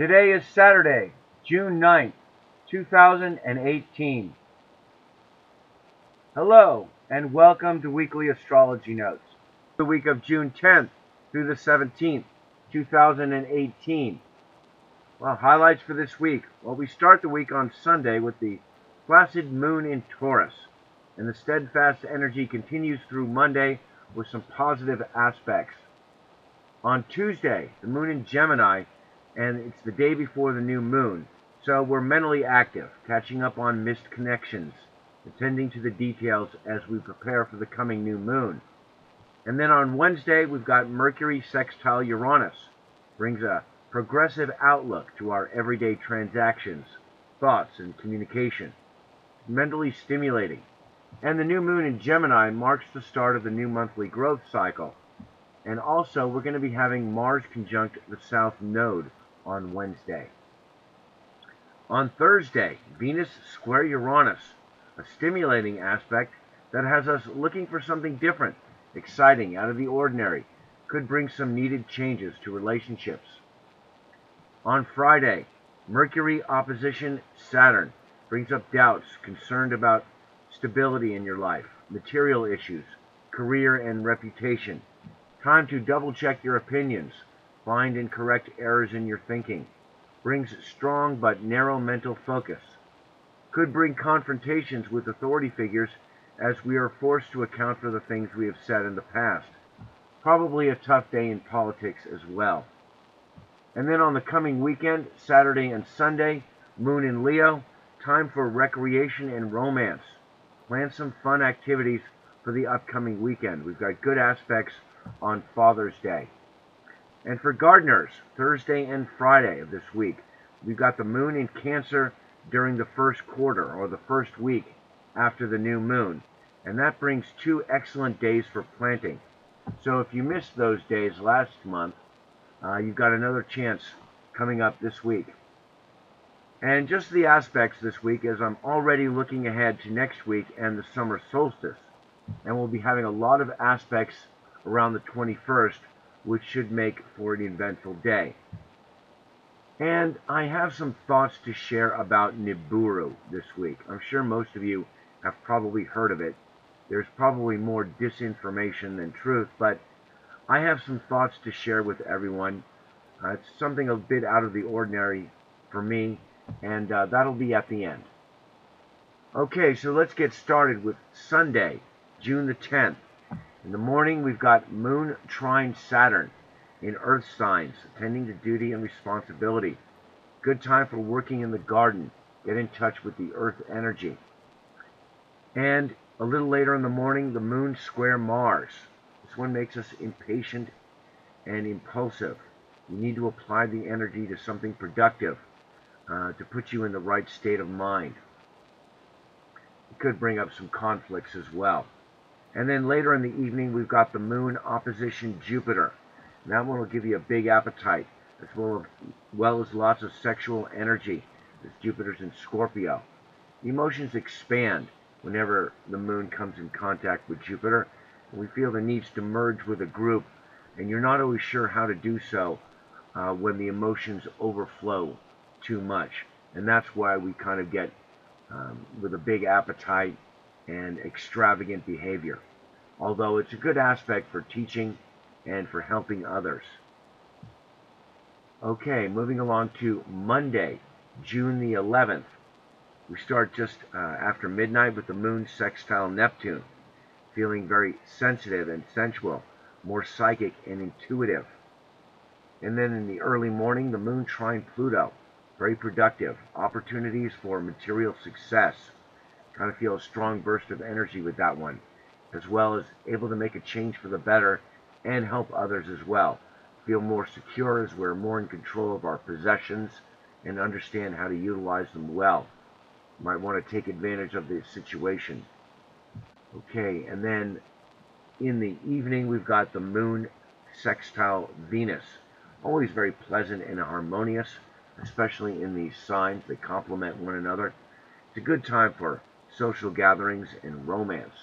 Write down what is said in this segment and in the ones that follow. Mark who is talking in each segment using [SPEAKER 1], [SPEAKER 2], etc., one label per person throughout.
[SPEAKER 1] Today is Saturday, June 9th, 2018. Hello, and welcome to Weekly Astrology Notes. The week of June 10th through the 17th, 2018. Well, highlights for this week. Well, we start the week on Sunday with the placid moon in Taurus, and the steadfast energy continues through Monday with some positive aspects. On Tuesday, the moon in Gemini, and it's the day before the new moon, so we're mentally active, catching up on missed connections, attending to the details as we prepare for the coming new moon. And then on Wednesday, we've got Mercury sextile Uranus, brings a progressive outlook to our everyday transactions, thoughts, and communication. Mentally stimulating. And the new moon in Gemini marks the start of the new monthly growth cycle. And also, we're going to be having Mars conjunct the South Node on Wednesday. On Thursday, Venus square Uranus, a stimulating aspect that has us looking for something different, exciting, out of the ordinary, could bring some needed changes to relationships. On Friday, Mercury opposition Saturn brings up doubts, concerned about stability in your life, material issues, career and reputation. Time to double-check your opinions, find and correct errors in your thinking. Brings strong but narrow mental focus. Could bring confrontations with authority figures as we are forced to account for the things we have said in the past. Probably a tough day in politics as well. And then on the coming weekend, Saturday and Sunday, moon in Leo, time for recreation and romance. Plan some fun activities for the upcoming weekend. We've got good aspects on Father's Day. And for gardeners, Thursday and Friday of this week, we've got the moon in Cancer during the first quarter, or the first week after the new moon. And that brings 2 excellent days for planting. So if you missed those days last month, you've got another chance coming up this week. And just the aspects this week, as I'm already looking ahead to next week and the summer solstice. And we'll be having a lot of aspects around the 21st, which should make for an eventful day. And I have some thoughts to share about Niburu this week. I'm sure most of you have probably heard of it. There's probably more disinformation than truth, but I have some thoughts to share with everyone. It's something a bit out of the ordinary for me, and that'll be at the end. Okay, so let's get started with Sunday, June the 10th. In the morning, we've got Moon trine Saturn in Earth signs, attending to duty and responsibility. Good time for working in the garden. Get in touch with the Earth energy. And a little later in the morning, the Moon square Mars. This one makes us impatient and impulsive. You need to apply the energy to something productive to put you in the right state of mind. It could bring up some conflicts as well. And then later in the evening, we've got the moon opposition Jupiter. And that one will give you a big appetite, as well as lots of sexual energy, as Jupiter's in Scorpio. The emotions expand whenever the moon comes in contact with Jupiter. And we feel the needs to merge with a group, and you're not always sure how to do so when the emotions overflow too much. And that's why we kind of get with a big appetite and extravagant behavior, although it's a good aspect for teaching and for helping others. Okay, moving along to Monday, June the 11th. We start just after midnight with the moon sextile Neptune, feeling very sensitive and sensual, more psychic and intuitive. And then in the early morning, the moon trine Pluto, very productive, opportunities for material success. Kind of feel a strong burst of energy with that one, as well as able to make a change for the better and help others as well. Feel more secure as we're more in control of our possessions and understand how to utilize them well. You might want to take advantage of the situation. Okay, and then in the evening, we've got the moon sextile Venus. Always very pleasant and harmonious, especially in these signs that complement one another. It's a good time for social gatherings and romance.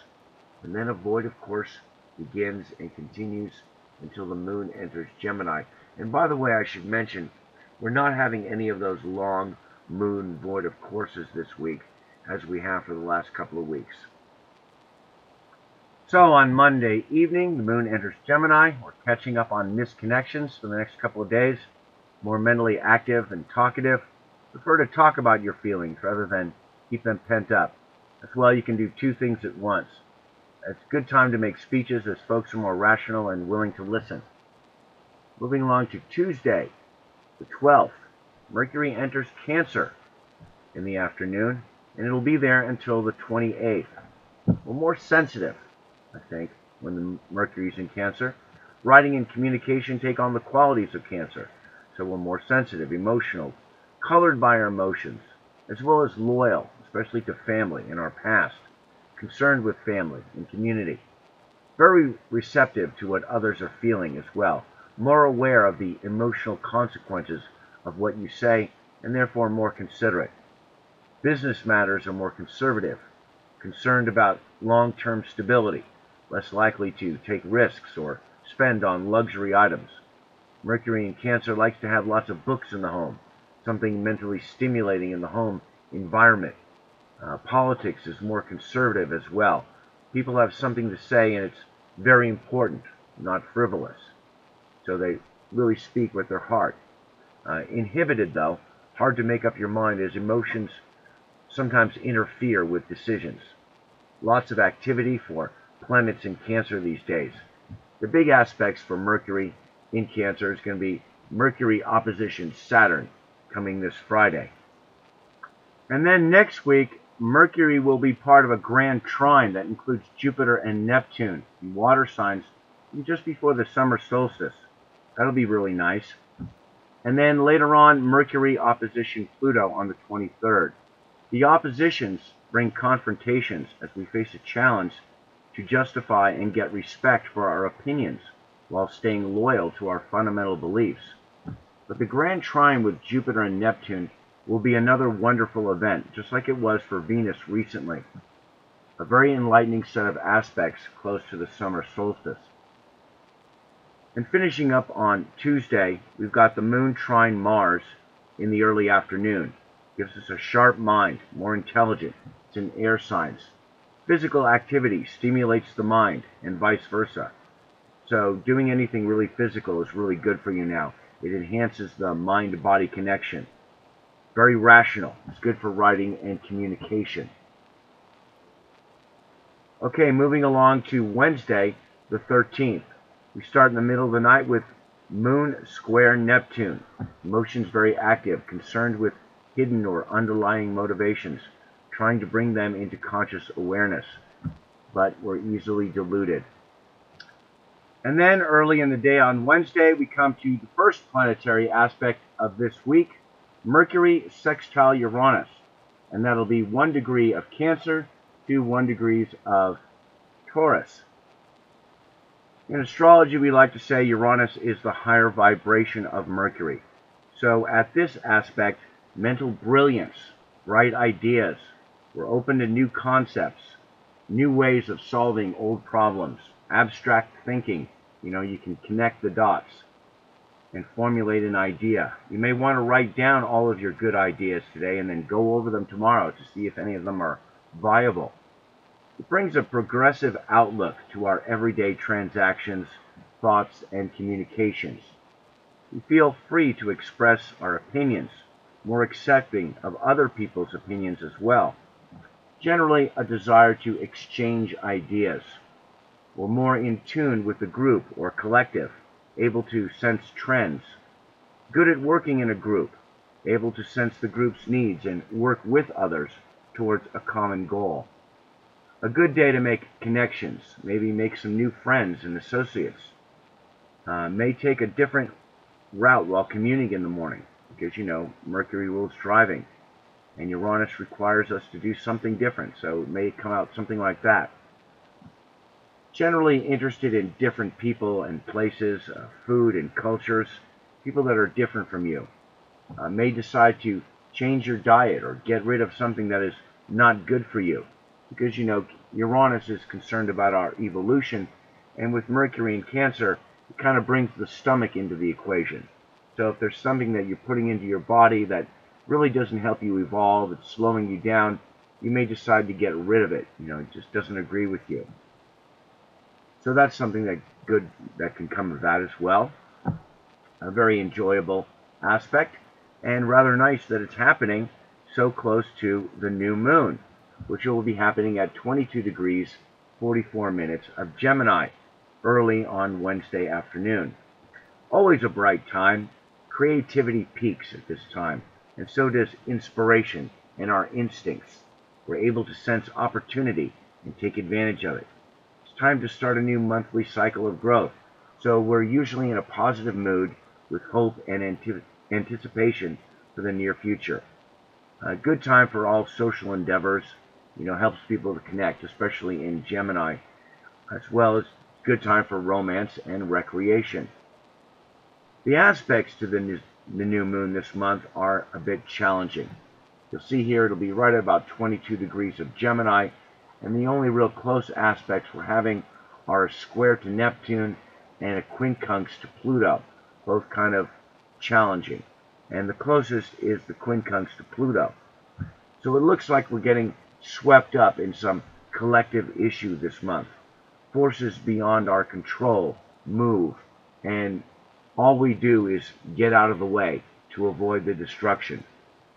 [SPEAKER 1] And then a void, of course, begins and continues until the moon enters Gemini. And by the way, I should mention, We're not having any of those long moon void of courses this week as we have for the last couple of weeks. So on Monday evening, the moon enters Gemini. We're catching up on missed connections for the next couple of days. More mentally active and talkative. Prefer to talk about your feelings rather than keep them pent up. As well, you can do two things at once. It's a good time to make speeches as folks are more rational and willing to listen. Moving along to Tuesday, the 12th. Mercury enters Cancer in the afternoon, and it'll be there until the 28th. We're more sensitive, I think, when the Mercury's in Cancer. Writing and communication take on the qualities of Cancer, so we're more sensitive, emotional, colored by our emotions, as well as loyal, especially to family and our past, concerned with family and community. Very receptive to what others are feeling as well, more aware of the emotional consequences of what you say, and therefore more considerate. Business matters are more conservative, concerned about long-term stability, less likely to take risks or spend on luxury items. Mercury in Cancer likes to have lots of books in the home, something mentally stimulating in the home environment. Politics is more conservative as well. People have something to say, and it's very important, not frivolous. So they really speak with their heart. Inhibited, though, hard to make up your mind as emotions sometimes interfere with decisions. Lots of activity for planets in Cancer these days. The big aspects for Mercury in Cancer is going to be Mercury opposition Saturn coming this Friday. And then next week, Mercury will be part of a grand trine that includes Jupiter and Neptune in water signs just before the summer solstice. That'll be really nice. And then later on, Mercury opposition Pluto on the 23rd. The oppositions bring confrontations as we face a challenge to justify and get respect for our opinions while staying loyal to our fundamental beliefs. But the grand trine with Jupiter and Neptune will be another wonderful event, just like it was for Venus recently. A very enlightening set of aspects close to the summer solstice. And finishing up on Tuesday, we've got the moon trine Mars in the early afternoon. Gives us a sharp mind, more intelligent. It's in air signs. Physical activity stimulates the mind, and vice versa. So doing anything really physical is really good for you now. It enhances the mind-body connection. Very rational. It's good for writing and communication. Okay, moving along to Wednesday, the 13th. We start in the middle of the night with Moon square Neptune. Emotions very active, concerned with hidden or underlying motivations, trying to bring them into conscious awareness, but we're easily deluded. And then early in the day on Wednesday, we come to the first planetary aspect of this week, Mercury sextile Uranus. And that'll be 1 degree of Cancer to 1 degree of Taurus. In astrology, we like to say Uranus is the higher vibration of Mercury. So at this aspect, mental brilliance, bright ideas, we're open to new concepts, new ways of solving old problems, abstract thinking. You can connect the dots and formulate an idea. You may want to write down all of your good ideas today and then go over them tomorrow to see if any of them are viable. It brings a progressive outlook to our everyday transactions, thoughts, and communications. We feel free to express our opinions, more accepting of other people's opinions as well. Generally, a desire to exchange ideas. We're more in tune with the group or collective, able to sense trends. Good at working in a group, able to sense the group's needs and work with others towards a common goal. A good day to make connections, maybe make some new friends and associates. May take a different route while commuting in the morning, because Mercury rules driving, and Uranus requires us to do something different, so it may come out something like that. Generally interested in different people and places, food and cultures, people that are different from you. May decide to change your diet or get rid of something that is not good for you, because Uranus is concerned about our evolution, and with Mercury in Cancer, it kind of brings the stomach into the equation. So if there's something that you're putting into your body that really doesn't help you evolve, it's slowing you down, you may decide to get rid of it. It just doesn't agree with you. So that's something that can come of that as well. A very enjoyable aspect, and rather nice that it's happening so close to the new moon, which will be happening at 22 degrees 44 minutes of Gemini early on Wednesday afternoon. Always a bright time. Creativity peaks at this time, and so does inspiration and our instincts. We're able to sense opportunity and take advantage of it. It's time to start a new monthly cycle of growth, so we're usually in a positive mood with hope and anticipation for the near future. A good time for all social endeavors, helps people to connect, especially in Gemini, as well as good time for romance and recreation. The aspects to the new moon this month are a bit challenging. You'll see here it'll be right at about 22 degrees of Gemini, and the only real close aspects we're having are a square to Neptune and a quincunx to Pluto, both kind of challenging. And the closest is the quincunx to Pluto. So it looks like we're getting swept up in some collective issue this month. Forces beyond our control move, and all we do is get out of the way to avoid the destruction.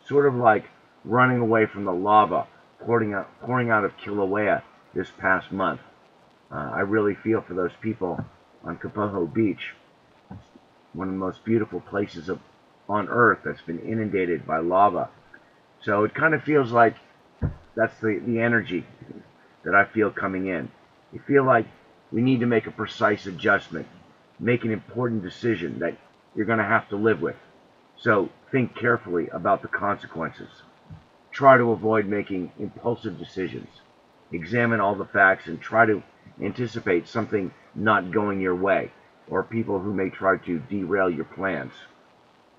[SPEAKER 1] Sort of like running away from the lava pouring out of Kilauea this past month. I really feel for those people on Kapoho Beach, one of the most beautiful places on Earth that's been inundated by lava. So it kind of feels like that's the energy that I feel coming in. You feel like we need to make a precise adjustment, make an important decision that you're going to have to live with. So think carefully about the consequences. Try to avoid making impulsive decisions. Examine all the facts and try to anticipate something not going your way, or people who may try to derail your plans.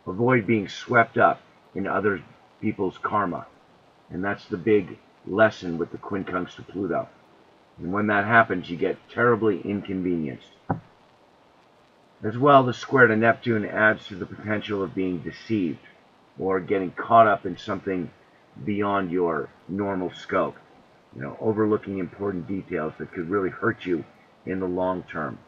[SPEAKER 1] Avoid being swept up in other people's karma. And that's the big lesson with the quincunx to Pluto. And when that happens, you get terribly inconvenienced. As well, the square to Neptune adds to the potential of being deceived or getting caught up in something beyond your normal scope. Overlooking important details that could really hurt you in the long term.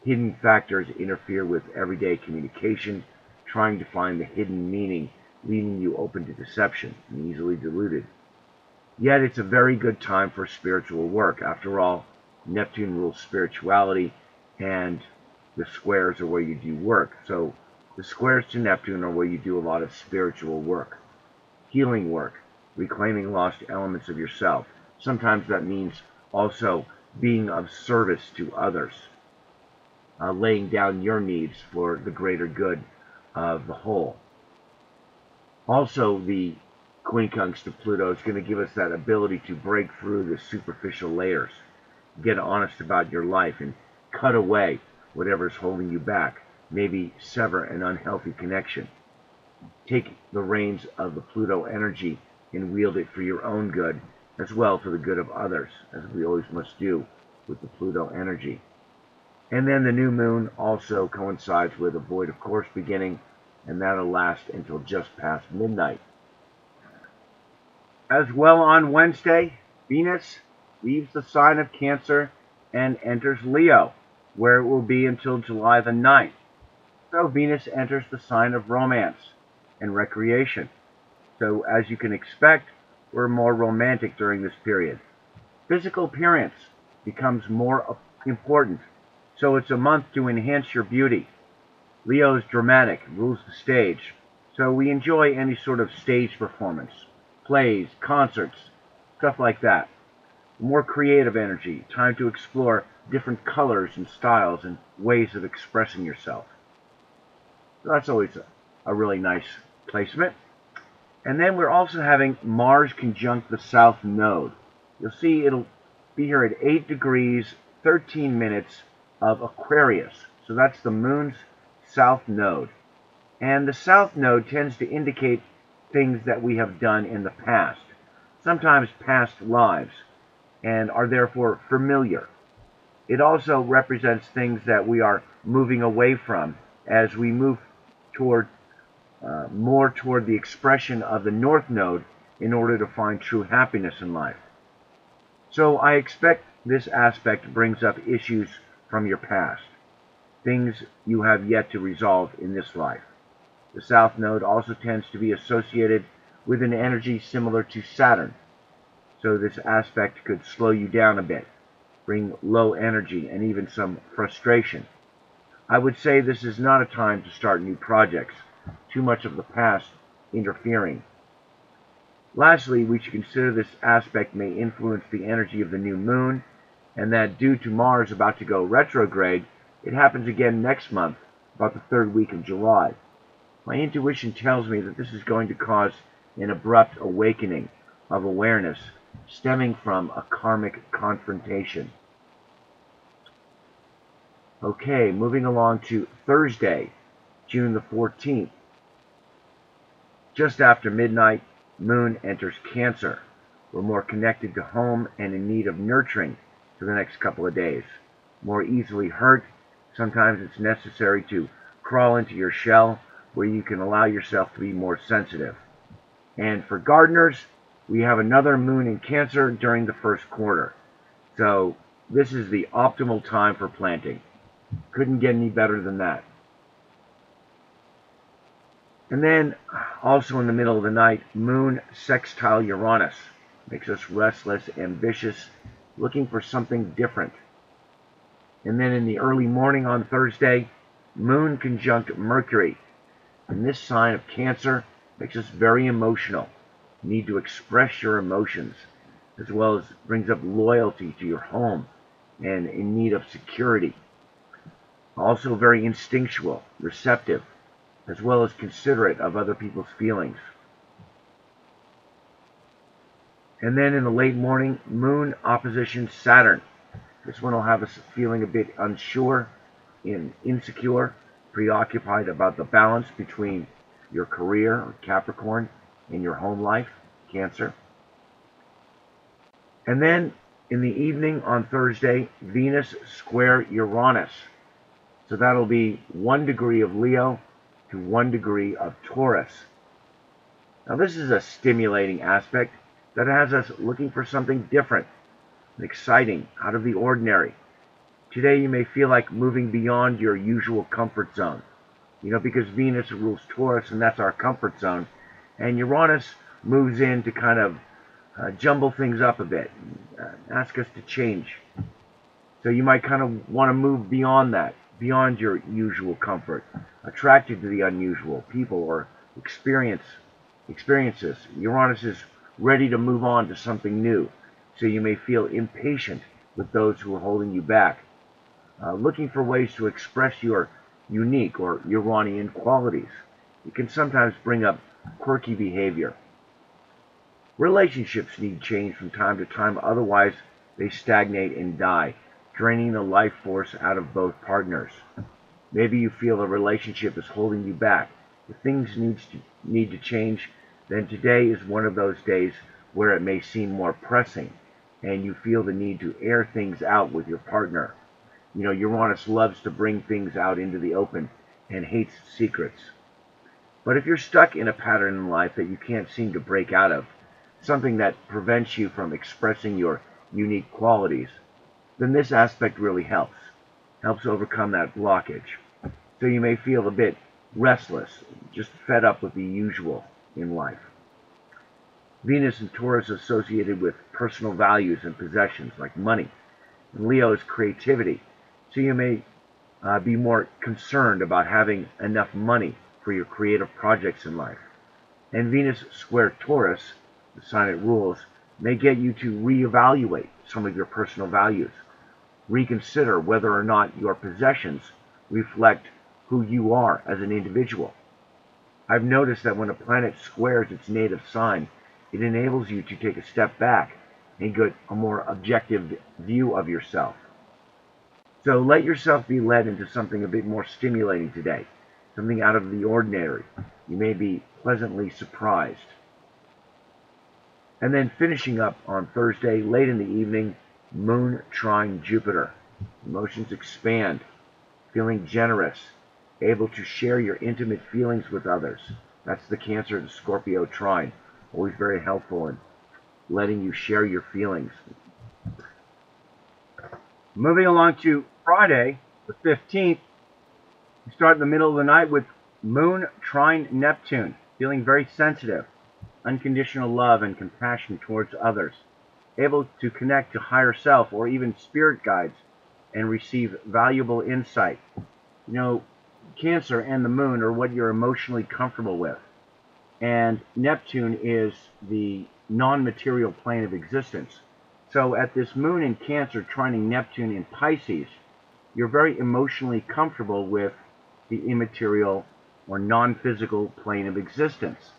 [SPEAKER 1] Hidden factors interfere with everyday communication, trying to find the hidden meaning, leaving you open to deception and easily deluded. Yet it's a very good time for spiritual work. After all, Neptune rules spirituality, and the squares are where you do work. So the squares to Neptune are where you do a lot of spiritual work, healing work, reclaiming lost elements of yourself. Sometimes that means also being of service to others, laying down your needs for the greater good of the whole. Also, the quincunx to Pluto is going to give us that ability to break through the superficial layers, get honest about your life, and cut away whatever's holding you back. Maybe sever an unhealthy connection. Take the reins of the Pluto energy and wield it for your own good, as well for the good of others, as we always must do with the Pluto energy. And then the new moon also coincides with a void of course beginning, and that'll last until just past midnight. As well, on Wednesday, Venus leaves the sign of Cancer and enters Leo, where it will be until July the 9th. So Venus enters the sign of romance and recreation. So as you can expect, we're more romantic during this period. Physical appearance becomes more important, so it's a month to enhance your beauty. Leo is dramatic, rules the stage, so we enjoy any sort of stage performance, plays, concerts, stuff like that. More creative energy, time to explore different colors and styles and ways of expressing yourself. So that's always a really nice placement. And then we're also having Mars conjunct the South Node. You'll see it'll be here at 8 degrees, 13 minutes of Aquarius. So that's the moon's South Node. And the South Node tends to indicate things that we have done in the past, sometimes past lives, and are therefore familiar. It also represents things that we are moving away from as we move toward more toward the expression of the North Node in order to find true happiness in life. So I expect this aspect brings up issues from your past, things you have yet to resolve in this life. The South Node also tends to be associated with an energy similar to Saturn, so this aspect could slow you down a bit, bring low energy and even some frustration. I would say this is not a time to start new projects, too much of the past interfering. Lastly, we should consider this aspect may influence the energy of the new moon, and that due to Mars about to go retrograde, it happens again next month, about the third week of July. My intuition tells me that this is going to cause an abrupt awakening of awareness stemming from a karmic confrontation. Okay, moving along to Thursday, June the 14th. Just after midnight, Moon enters Cancer. We're more connected to home and in need of nurturing for the next couple of days. More easily hurt. Sometimes it's necessary to crawl into your shell where you can allow yourself to be more sensitive. And for gardeners, we have another moon in Cancer during the first quarter. So this is the optimal time for planting. Couldn't get any better than that. And then, also in the middle of the night, Moon sextile Uranus. Makes us restless, ambitious, looking for something different. And then in the early morning on Thursday, Moon conjunct Mercury. And this sign of Cancer makes us very emotional. You need to express your emotions, as well as brings up loyalty to your home and in need of security. Also very instinctual, receptive, as well as considerate of other people's feelings. And then in the late morning, Moon opposition Saturn. This one will have us feeling a bit unsure, insecure, preoccupied about the balance between your career, or Capricorn, and your home life, Cancer. And then in the evening on Thursday, Venus square Uranus. So that'll be 1 degree of Leo to 1 degree of Taurus. Now this is a stimulating aspect that has us looking for something different, exciting, out of the ordinary. Today you may feel like moving beyond your usual comfort zone, because Venus rules Taurus and that's our comfort zone, and Uranus moves in to kind of jumble things up a bit, ask us to change. So you might kind of want to move beyond that, beyond your usual comfort, attracted to the unusual, people or experiences. Uranus is ready to move on to something new, so you may feel impatient with those who are holding you back, looking for ways to express your unique or Uranian qualities. It can sometimes bring up quirky behavior. Relationships need change from time to time, otherwise they stagnate and die, draining the life force out of both partners. Maybe you feel a relationship is holding you back. If things need to change, then today is one of those days where it may seem more pressing, and you feel the need to air things out with your partner. Uranus loves to bring things out into the open and hates secrets. But if you're stuck in a pattern in life that you can't seem to break out of, something that prevents you from expressing your unique qualities, then this aspect really helps overcome that blockage. So you may feel a bit restless, just fed up with the usual in life. Venus and Taurus associated with personal values and possessions like money. And Leo is creativity, so you may be more concerned about having enough money for your creative projects in life. And Venus square Taurus, the sign it rules, may get you to reevaluate some of your personal values. Reconsider whether or not your possessions reflect who you are as an individual. I've noticed that when a planet squares its native sign, it enables you to take a step back and get a more objective view of yourself. So let yourself be led into something a bit more stimulating today, something out of the ordinary. You may be pleasantly surprised. And then finishing up on Thursday, late in the evening, Moon trine Jupiter. Emotions expand, feeling generous, able to share your intimate feelings with others. That's the Cancer to Scorpio trine. Always very helpful in letting you share your feelings. Moving along to Friday, the 15th, we start in the middle of the night with Moon trine Neptune, feeling very sensitive, unconditional love and compassion towards others, able to connect to higher self or even spirit guides and receive valuable insight. You know, Cancer and the Moon are what you're emotionally comfortable with. And Neptune is the non-material plane of existence. So at this Moon in Cancer trining Neptune in Pisces, you're very emotionally comfortable with the immaterial or non-physical plane of existence.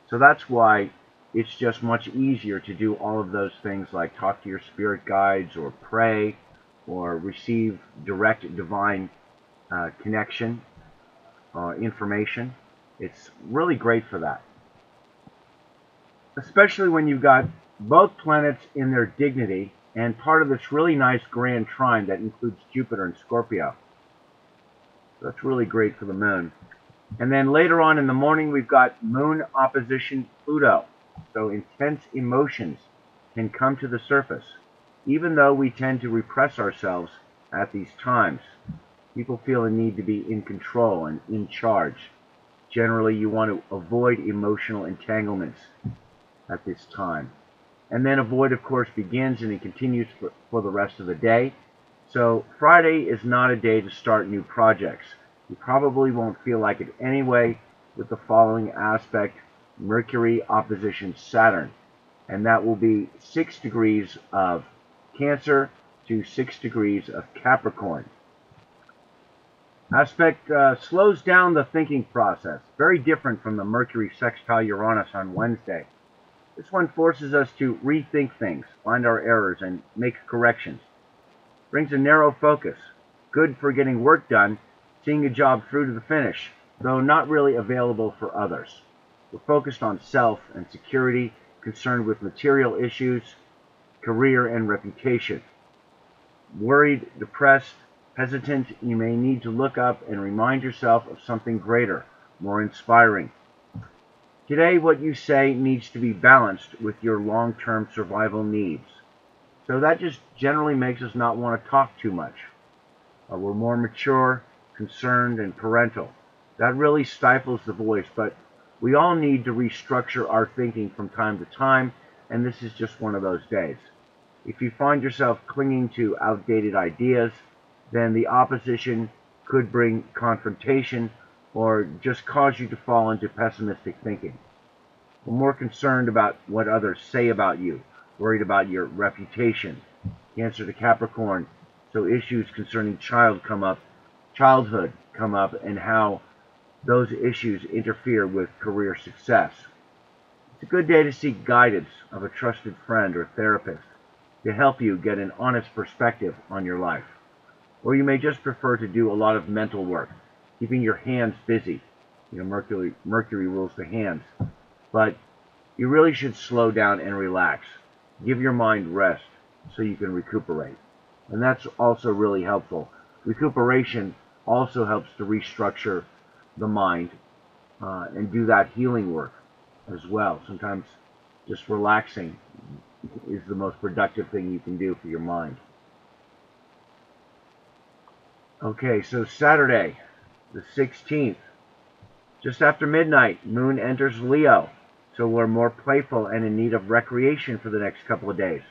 [SPEAKER 1] So that's why it's just much easier to do all of those things like talk to your spirit guides or pray or receive direct divine connection, information. It's really great for that. Especially when you've got both planets in their dignity and part of this really nice grand trine that includes Jupiter and Scorpio. So that's really great for the Moon. And then later on in the morning, we've got Moon opposition Pluto. So intense emotions can come to the surface, even though we tend to repress ourselves at these times. People feel a need to be in control and in charge. Generally, you want to avoid emotional entanglements at this time. And then avoid, of course, begins and it continues for the rest of the day. So Friday is not a day to start new projects. You probably won't feel like it anyway with the following aspect: Mercury opposition Saturn. And that will be 6 degrees of Cancer to 6 degrees of Capricorn. Aspect slows down the thinking process. Very different from the Mercury sextile Uranus on Wednesday. This one forces us to rethink things, find our errors, and make corrections. Brings a narrow focus. Good for getting work done, seeing a job through to the finish, though not really available for others. We're focused on self and security, concerned with material issues, career, and reputation. Worried, depressed, hesitant, you may need to look up and remind yourself of something greater, more inspiring. Today, what you say needs to be balanced with your long-term survival needs. So that just generally makes us not want to talk too much. We're more mature, concerned, and parental. That really stifles the voice, but we all need to restructure our thinking from time to time, and this is just one of those days. If you find yourself clinging to outdated ideas, then the opposition could bring confrontation or just cause you to fall into pessimistic thinking. We're more concerned about what others say about you, worried about your reputation. Cancer to Capricorn, so issues concerning childhood come up, and how those issues interfere with career success. It's a good day to seek guidance of a trusted friend or therapist to help you get an honest perspective on your life. Or you may just prefer to do a lot of mental work, keeping your hands busy. You know, Mercury rules the hands. But you really should slow down and relax. Give your mind rest so you can recuperate. And that's also really helpful. Recuperation also helps to restructure the mind and do that healing work as well. Sometimes just relaxing is the most productive thing you can do for your mind. Okay, so Saturday, the 16th, just after midnight, Moon enters Leo. So we're more playful and in need of recreation for the next couple of days.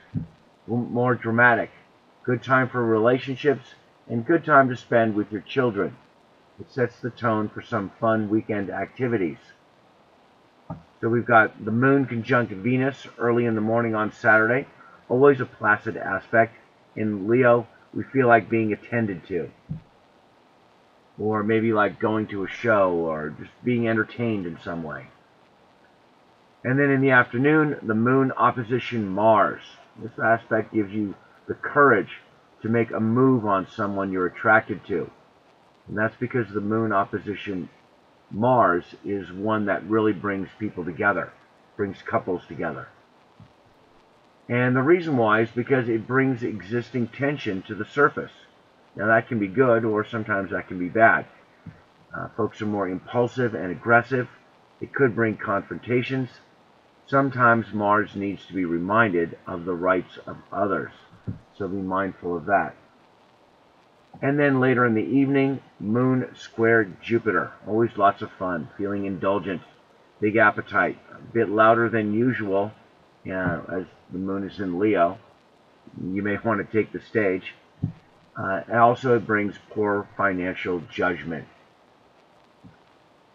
[SPEAKER 1] More dramatic. Good time for relationships and good time to spend with your children. It sets the tone for some fun weekend activities. So we've got the Moon conjunct Venus early in the morning on Saturday. Always a placid aspect. In Leo, we feel like being attended to. Or maybe like going to a show or just being entertained in some way. And then in the afternoon, the Moon opposition Mars. This aspect gives you the courage to make a move on someone you're attracted to. And that's because the Moon opposition Mars is one that really brings people together, brings couples together. And the reason why is because it brings existing tension to the surface. Now that can be good, or sometimes that can be bad. Folks are more impulsive and aggressive. It could bring confrontations. Sometimes Mars needs to be reminded of the rights of others, so be mindful of that. And then later in the evening, Moon squared Jupiter. Always lots of fun, feeling indulgent, big appetite, a bit louder than usual, as the Moon is in Leo. You may want to take the stage. Also, it brings poor financial judgment.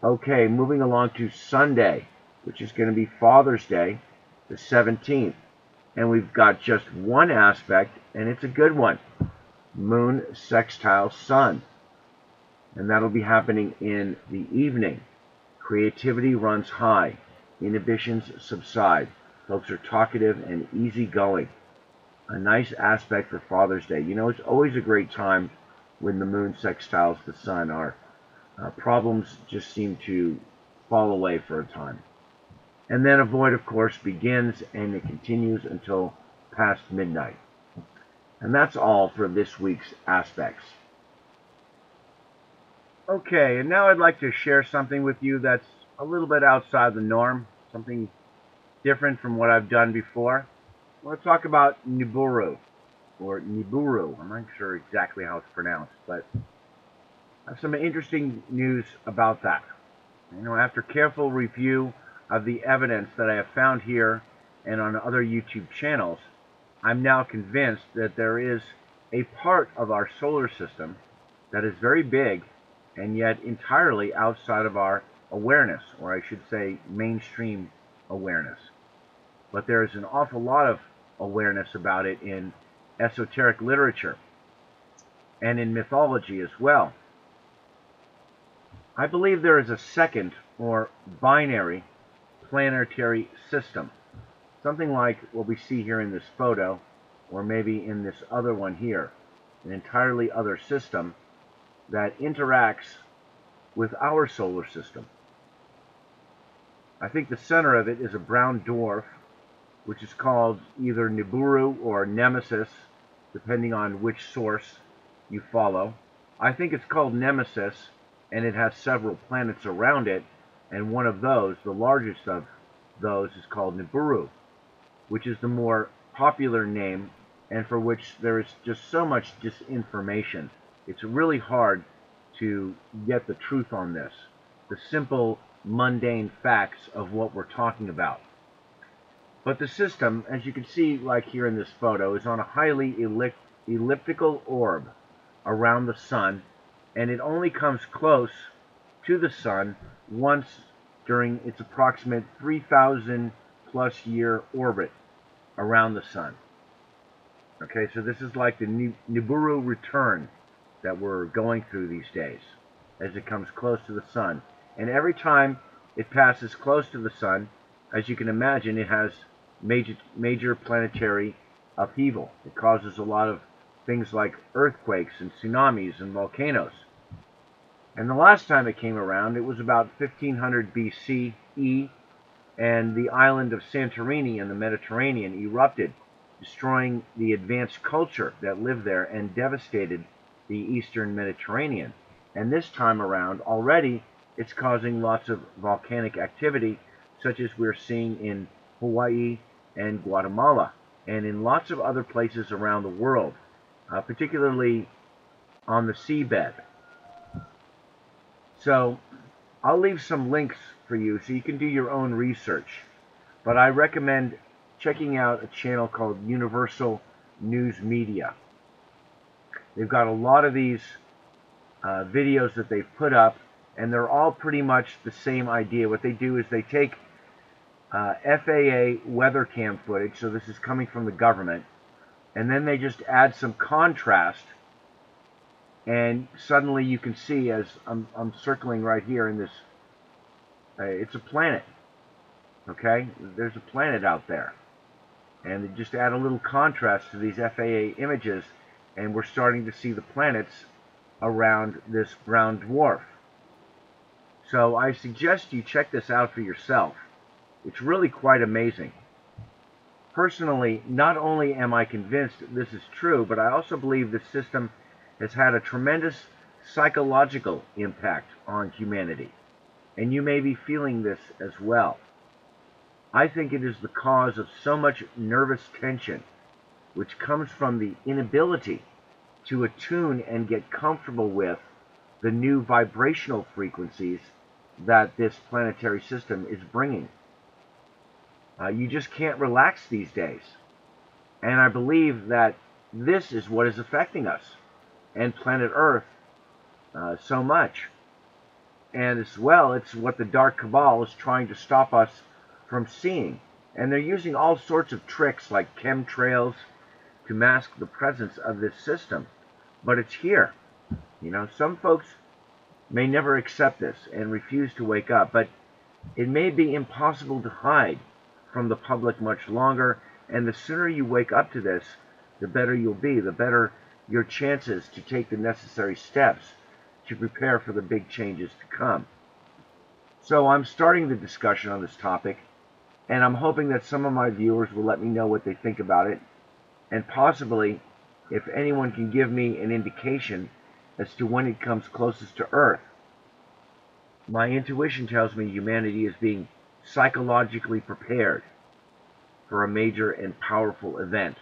[SPEAKER 1] Okay, moving along to Sunday, which is going to be Father's Day, the 17th. And we've got just one aspect, and it's a good one. Moon sextile Sun. And that'll be happening in the evening. Creativity runs high. Inhibitions subside. Folks are talkative and easygoing. A nice aspect for Father's Day. You know, it's always a great time when the Moon sextiles the Sun. Our problems just seem to fall away for a time. And then a void, of course, begins and it continues until past midnight. And that's all for this week's aspects. Okay, and now I'd like to share something with you that's a little bit outside the norm, something different from what I've done before. I want to talk about Niburu, or Niburu. I'm not sure exactly how it's pronounced, but I have some interesting news about that. You know, after careful review of the evidence that I have found here and on other YouTube channels, I'm now convinced that there is a part of our solar system that is very big and yet entirely outside of our awareness, or I should say mainstream awareness. But there is an awful lot of awareness about it in esoteric literature and in mythology as well. I believe there is a second or binary planetary system, something like what we see here in this photo, or maybe in this other one here, an entirely other system that interacts with our solar system. I think the center of it is a brown dwarf, which is called either Niburu or Nemesis, depending on which source you follow. I think it's called Nemesis, and it has several planets around it, and one of those, the largest of those, is called Niburu, which is the more popular name, and for which there is just so much disinformation. It's really hard to get the truth on this, the simple, mundane facts of what we're talking about. But the system, as you can see like here in this photo, is on a highly elliptical orb around the Sun, and it only comes close to the Sun once during its approximate 3,000 plus year orbit around the Sun. Okay, so this is like the Niburu return that we're going through these days as it comes close to the Sun. And every time it passes close to the Sun, as you can imagine, it has major planetary upheaval. It causes a lot of things like earthquakes and tsunamis and volcanoes. And the last time it came around, it was about 1500 BCE, and the island of Santorini in the Mediterranean erupted, destroying the advanced culture that lived there and devastated the eastern Mediterranean. And this time around, already, it's causing lots of volcanic activity, such as we're seeing in Hawaii and Guatemala, and in lots of other places around the world, particularly on the seabed. So I'll leave some links for you so you can do your own research, but I recommend checking out a channel called Universal News Media. They've got a lot of these videos that they've put up, and they're all pretty much the same idea. What they do is they take FAA weather cam footage, so this is coming from the government, and then they just add some contrast, and suddenly you can see, as I'm circling right here in this, it's a planet, okay? There's a planet out there, and they just add a little contrast to these FAA images, and we're starting to see the planets around this brown dwarf. So I suggest you check this out for yourself. It's really quite amazing. Personally, not only am I convinced this is true, but I also believe this system has had a tremendous psychological impact on humanity. And you may be feeling this as well. I think it is the cause of so much nervous tension, which comes from the inability to attune and get comfortable with the new vibrational frequencies that this planetary system is bringing. You just can't relax these days. And I believe that this is what is affecting us and planet Earth so much. And as well, it's what the Dark Cabal is trying to stop us from seeing. And they're using all sorts of tricks like chemtrails to mask the presence of this system. But it's here. You know, some folks may never accept this and refuse to wake up, but it may be impossible to hide from the public much longer, and the sooner you wake up to this, the better you'll be, the better your chances to take the necessary steps to prepare for the big changes to come. So I'm starting the discussion on this topic, and I'm hoping that some of my viewers will let me know what they think about it, and possibly if anyone can give me an indication as to when it comes closest to Earth. My intuition tells me humanity is being psychologically prepared for a major and powerful event.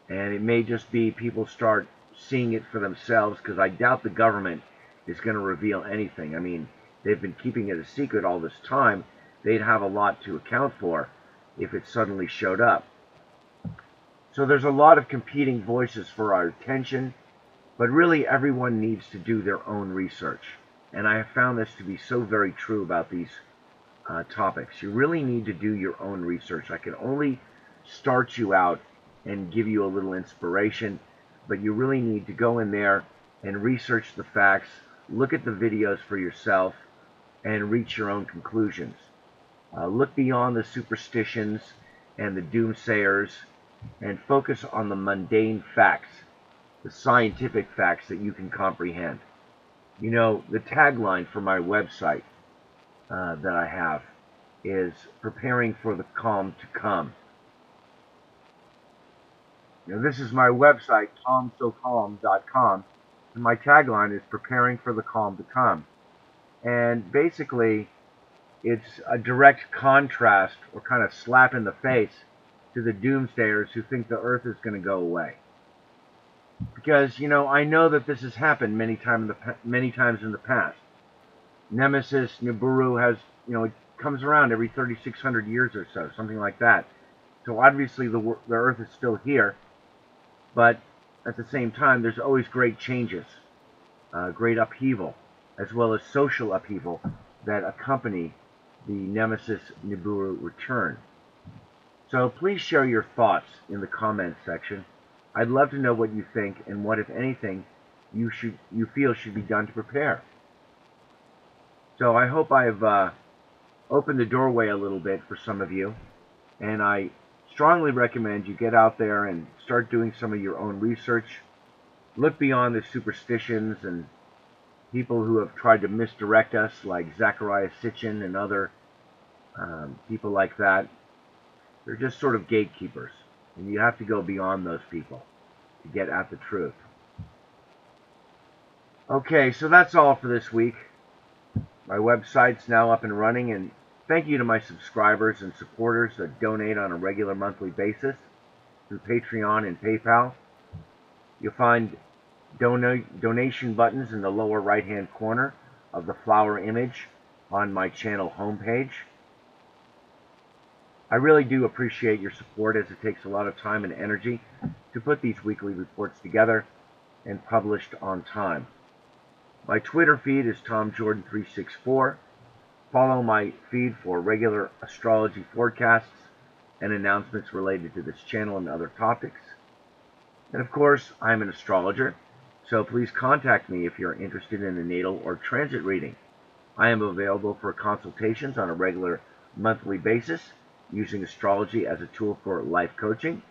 [SPEAKER 1] And it may just be people start seeing it for themselves, because I doubt the government is going to reveal anything. I mean, they've been keeping it a secret all this time. They'd have a lot to account for if it suddenly showed up. So there's a lot of competing voices for our attention, but really everyone needs to do their own research. And I have found this to be so very true about these topics. You really need to do your own research. I can only start you out and give you a little inspiration, but you really need to go in there and research the facts, look at the videos for yourself, and reach your own conclusions. Look beyond the superstitions and the doomsayers and focus on the mundane facts, the scientific facts that you can comprehend. You know, the tagline for my website that I have is preparing for the calm to come. Now, this is my website, calmsocalm.com, and my tagline is preparing for the calm to come. And basically, it's a direct contrast or kind of slap in the face to the doomsayers who think the Earth is going to go away. Because, you know, I know that this has happened many times in the past. Nemesis, Niburu has, you know, it comes around every 3,600 years or so, something like that. So obviously the Earth is still here, but at the same time, there's always great changes, great upheaval, as well as social upheaval that accompany the Nemesis Niburu return. So please share your thoughts in the comments section. I'd love to know what you think and what, if anything, you feel should be done to prepare. So I hope I've opened the doorway a little bit for some of you, and I strongly recommend you get out there and start doing some of your own research. Look beyond the superstitions and people who have tried to misdirect us, like Zachariah Sitchin and other people like that. They're just sort of gatekeepers, and you have to go beyond those people to get at the truth. Okay, so that's all for this week. My website's now up and running, and thank you to my subscribers and supporters that donate on a regular monthly basis through Patreon and PayPal. You'll find donation buttons in the lower right-hand corner of the flower image on my channel homepage. I really do appreciate your support, as it takes a lot of time and energy to put these weekly reports together and published on time. My Twitter feed is TomJordan364. Follow my feed for regular astrology forecasts and announcements related to this channel and other topics. And of course, I'm an astrologer, so please contact me if you're interested in a natal or transit reading. I am available for consultations on a regular monthly basis, using astrology as a tool for life coaching.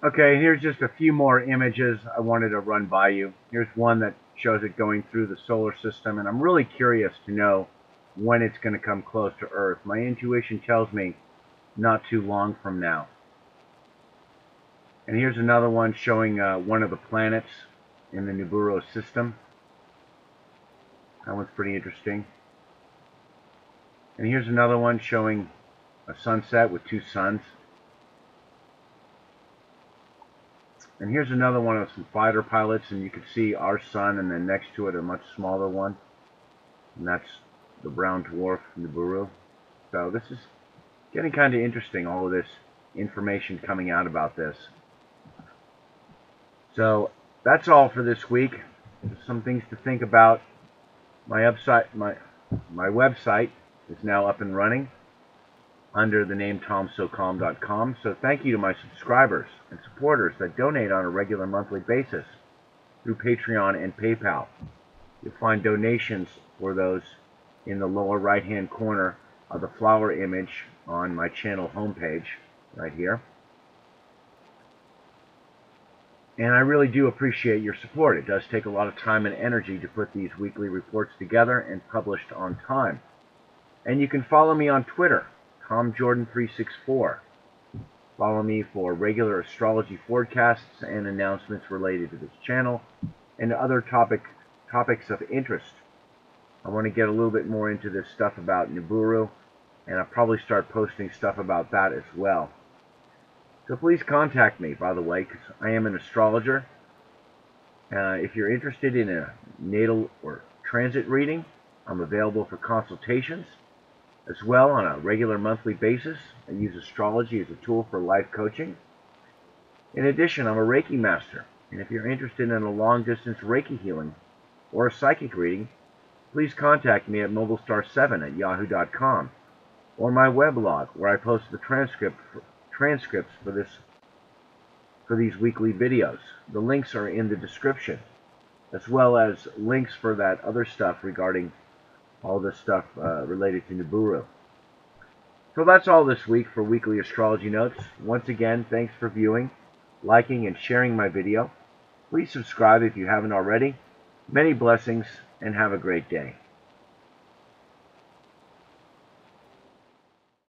[SPEAKER 1] Okay, here's just a few more images I wanted to run by you. Here's one that shows it going through the solar system, and I'm really curious to know when it's going to come close to Earth. My intuition tells me not too long from now. And here's another one showing one of the planets in the Niburu system. That one's pretty interesting. And here's another one showing a sunset with two suns. And here's another one of some fighter pilots, and you can see our sun, and then next to it a much smaller one. And that's the brown dwarf Niburu. So this is getting kind of interesting, all of this information coming out about this. So that's all for this week. Some things to think about. My website is now up and running under the name TomSoCalm.com. So thank you to my subscribers and supporters that donate on a regular monthly basis through Patreon and PayPal. You'll find donations for those in the lower right-hand corner of the flower image on my channel homepage right here. And I really do appreciate your support. It does take a lot of time and energy to put these weekly reports together and published on time. And you can follow me on Twitter, TomJordan364. Follow me for regular astrology forecasts and announcements related to this channel and other topics of interest. I want to get a little bit more into this stuff about Niburu, and I'll probably start posting stuff about that as well. So please contact me, by the way, because I am an astrologer. If you're interested in a natal or transit reading, I'm available for consultations as well on a regular monthly basis. I use astrology as a tool for life coaching. In addition, I'm a Reiki master, and if you're interested in a long-distance Reiki healing or a psychic reading, please contact me at mobilestar7@yahoo.com or my weblog, where I post the transcripts for these weekly videos. The links are in the description, as well as links for that other stuff regarding all this stuff related to Niburu. So that's all this week for Weekly Astrology Notes. Once again, thanks for viewing, liking, and sharing my video. Please subscribe if you haven't already. Many blessings, and have a great day.